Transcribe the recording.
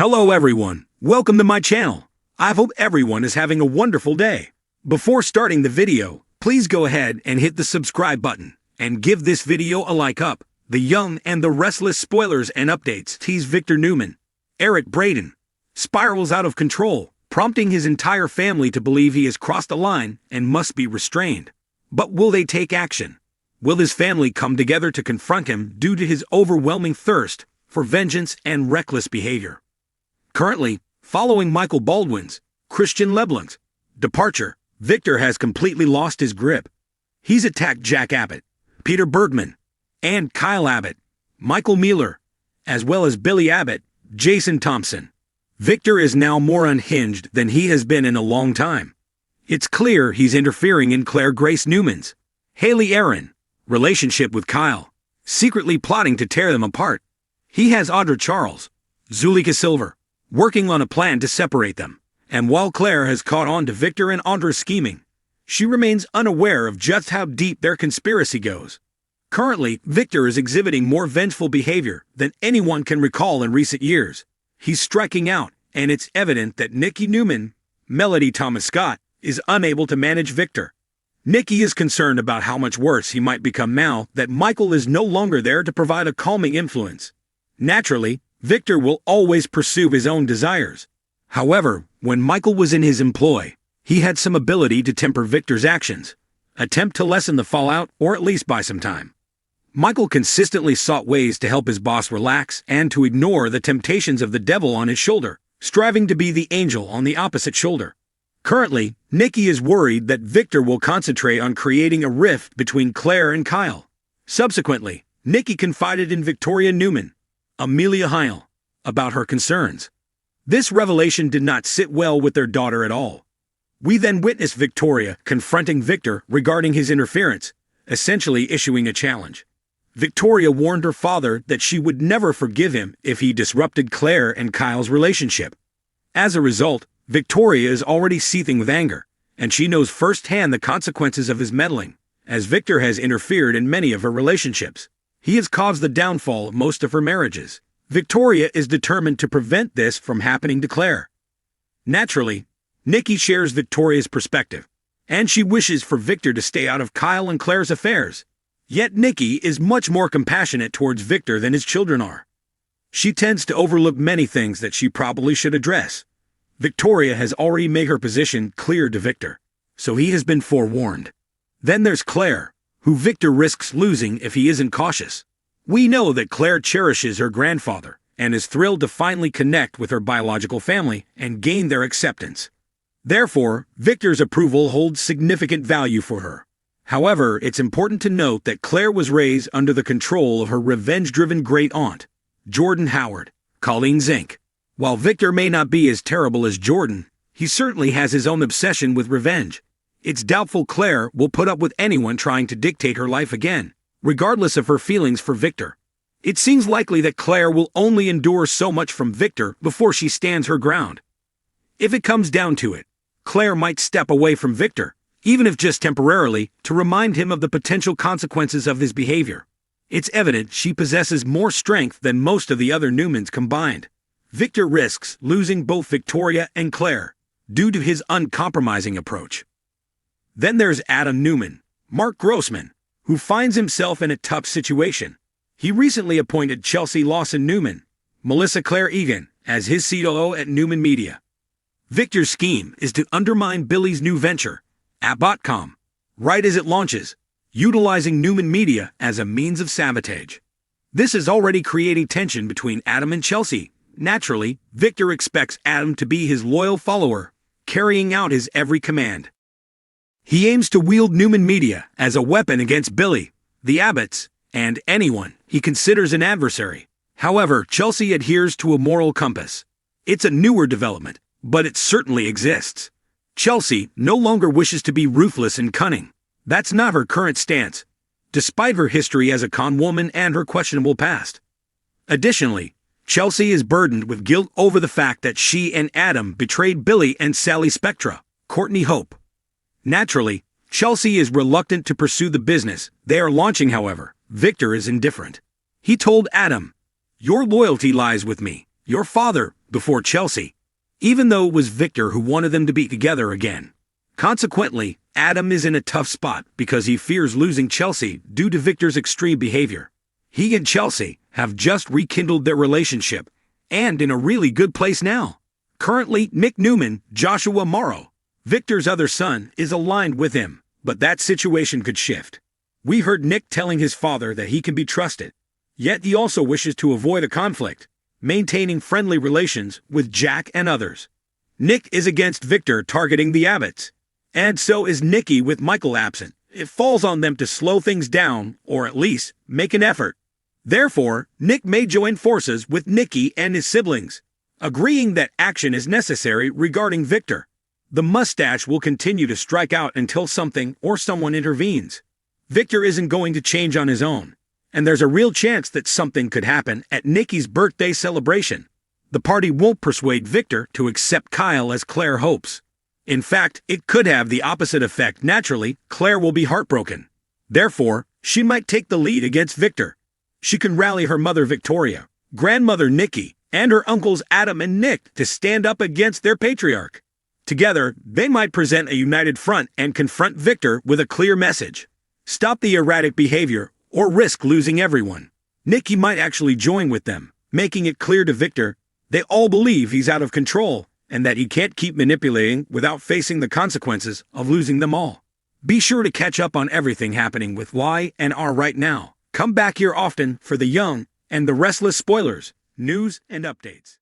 Hello everyone, welcome to my channel. I hope everyone is having a wonderful day. Before starting the video, please go ahead and hit the subscribe button and give this video a like up. The Young and the Restless spoilers and updates tease Victor Newman. Eric Braeden spirals out of control, prompting his entire family to believe he has crossed a line and must be restrained. But will they take action? Will his family come together to confront him due to his overwhelming thirst for vengeance and reckless behavior? Currently, following Michael Baldwin's, Christian Leblanc's departure, Victor has completely lost his grip. He's attacked Jack Abbott, Peter Bergman, and Kyle Abbott, Michael Mueller, as well as Billy Abbott, Jason Thompson. Victor is now more unhinged than he has been in a long time. It's clear he's interfering in Claire Grace Newman's, Haley Aaron, relationship with Kyle, secretly plotting to tear them apart. He has Audra Charles, Zulika Silver, working on a plan to separate them. And while Claire has caught on to Victor and Audra's scheming, she remains unaware of just how deep their conspiracy goes. Currently, Victor is exhibiting more vengeful behavior than anyone can recall in recent years. He's striking out, and it's evident that Nikki Newman, Melody Thomas Scott, is unable to manage Victor. Nikki is concerned about how much worse he might become now that Michael is no longer there to provide a calming influence. Naturally, Victor will always pursue his own desires. However, when Michael was in his employ, he had some ability to temper Victor's actions, attempt to lessen the fallout, or at least buy some time. Michael consistently sought ways to help his boss relax and to ignore the temptations of the devil on his shoulder, striving to be the angel on the opposite shoulder. Currently, Nikki is worried that Victor will concentrate on creating a rift between Claire and Kyle. Subsequently, Nikki confided in Victoria Newman, Amelia Heil, about her concerns. This revelation did not sit well with their daughter at all. We then witnessed Victoria confronting Victor regarding his interference, essentially issuing a challenge. Victoria warned her father that she would never forgive him if he disrupted Claire and Kyle's relationship. As a result, Victoria is already seething with anger, and she knows firsthand the consequences of his meddling, as Victor has interfered in many of her relationships. He has caused the downfall of most of her marriages. Victoria is determined to prevent this from happening to Claire. Naturally, Nikki shares Victoria's perspective, and she wishes for Victor to stay out of Kyle and Claire's affairs. Yet Nikki is much more compassionate towards Victor than his children are. She tends to overlook many things that she probably should address. Victoria has already made her position clear to Victor, so he has been forewarned. Then there's Claire, who Victor risks losing if he isn't cautious. We know that Claire cherishes her grandfather and is thrilled to finally connect with her biological family and gain their acceptance. Therefore, Victor's approval holds significant value for her. However, it's important to note that Claire was raised under the control of her revenge-driven great-aunt, Jordan Howard, Colleen Zink. While Victor may not be as terrible as Jordan, he certainly has his own obsession with revenge. It's doubtful Claire will put up with anyone trying to dictate her life again, regardless of her feelings for Victor. It seems likely that Claire will only endure so much from Victor before she stands her ground. If it comes down to it, Claire might step away from Victor, even if just temporarily, to remind him of the potential consequences of his behavior. It's evident she possesses more strength than most of the other Newmans combined. Victor risks losing both Victoria and Claire due to his uncompromising approach. Then there's Adam Newman, Mark Grossman, who finds himself in a tough situation. He recently appointed Chelsea Lawson Newman, Melissa Claire Egan, as his COO at Newman Media. Victor's scheme is to undermine Billy's new venture, App.com, right as it launches, utilizing Newman Media as a means of sabotage. This is already creating tension between Adam and Chelsea. Naturally, Victor expects Adam to be his loyal follower, carrying out his every command. He aims to wield Newman Media as a weapon against Billy, the Abbotts, and anyone he considers an adversary. However, Chelsea adheres to a moral compass. It's a newer development, but it certainly exists. Chelsea no longer wishes to be ruthless and cunning. That's not her current stance, despite her history as a con woman and her questionable past. Additionally, Chelsea is burdened with guilt over the fact that she and Adam betrayed Billy and Sally Spectra, Courtney Hope. Naturally, Chelsea is reluctant to pursue the business they are launching. However, Victor is indifferent. He told Adam, "Your loyalty lies with me, your father, before Chelsea, even though it was Victor who wanted them to be together again. Consequently, Adam is in a tough spot because he fears losing Chelsea due to Victor's extreme behavior. He and Chelsea have just rekindled their relationship and in a really good place now. Currently, Nick Newman, Joshua Morrow, Victor's other son, is aligned with him, but that situation could shift. We heard Nick telling his father that he can be trusted, yet he also wishes to avoid a conflict, maintaining friendly relations with Jack and others. Nick is against Victor targeting the Abbotts, and so is Nikki with Michael absent. It falls on them to slow things down, or at least make an effort. Therefore, Nick may join forces with Nikki and his siblings, agreeing that action is necessary regarding Victor. The mustache will continue to strike out until something or someone intervenes. Victor isn't going to change on his own, and there's a real chance that something could happen at Nikki's birthday celebration. The party won't persuade Victor to accept Kyle as Claire hopes. In fact, it could have the opposite effect. Naturally, Claire will be heartbroken. Therefore, she might take the lead against Victor. She can rally her mother Victoria, grandmother Nikki, and her uncles Adam and Nick to stand up against their patriarch. Together, they might present a united front and confront Victor with a clear message. Stop the erratic behavior or risk losing everyone. Nikki might actually join with them, making it clear to Victor they all believe he's out of control and that he can't keep manipulating without facing the consequences of losing them all. Be sure to catch up on everything happening with Y and R right now. Come back here often for the young and the restless spoilers, news, and updates.